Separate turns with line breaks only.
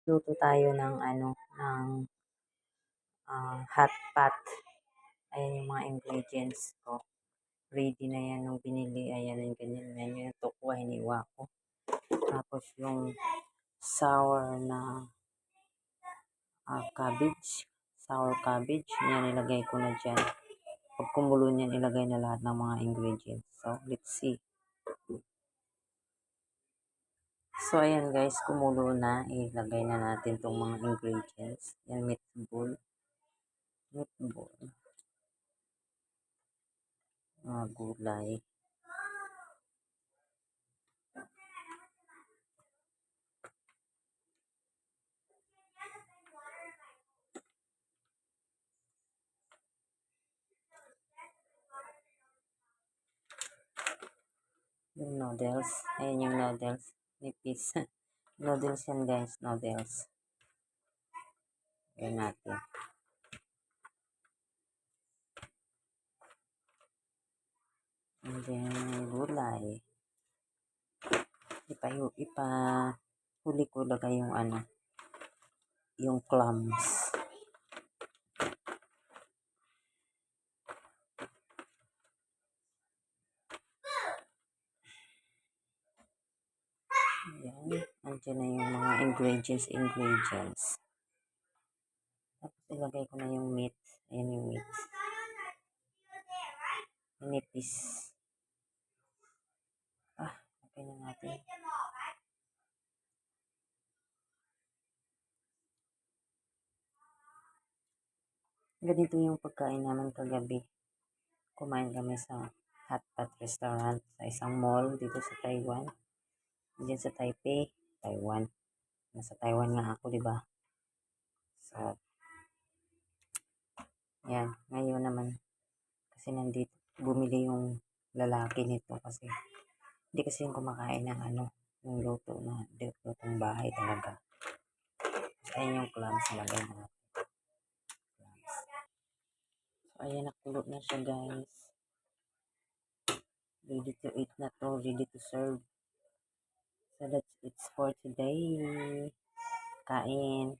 Luto tayo ng ng hot pot. Ayan yung mga ingredients ko. Ready na yan nung binili. Ayan yung ganyan. Ayan yung tokwa, hiniwa ko. Tapos yung sour na cabbage. Sour cabbage. Yan, ilagay ko na dyan. Pag kumulo niyan, ilagay na lahat ng mga ingredients. So, let's see. So, ayan guys, kumulo na. Ilagay na natin itong mga ingredients. Yan, meatball. Mga gulay. Yung noodles. Ayan yung noodles. Nipis. Noodles yan guys. Noodles. Ayan natin. And then, gulay. Huli ko lagay yung yung clams. Ayan. Andiyan na yung mga ingredients. Tapos ilagay ko na yung meat. Ayan yung meat. Nipis. Okay na natin. Ganito yung pagkain namin kagabi. Kumain kami sa Hot Pot Restaurant sa isang mall dito sa Taiwan. Diyan sa Taipei, Taiwan. Nasa Taiwan nga ako, di ba? So, yan. Ngayon naman, kasi nandito, bumili yung lalaki nito kasi hindi kasi yung kumakain ng yung luto na lutong bahay talaga. So, ayan yung clams na ganyan. So, ayan, nakulo na siya guys. Ready to eat na to, ready to serve. So, that's it for today. Kain.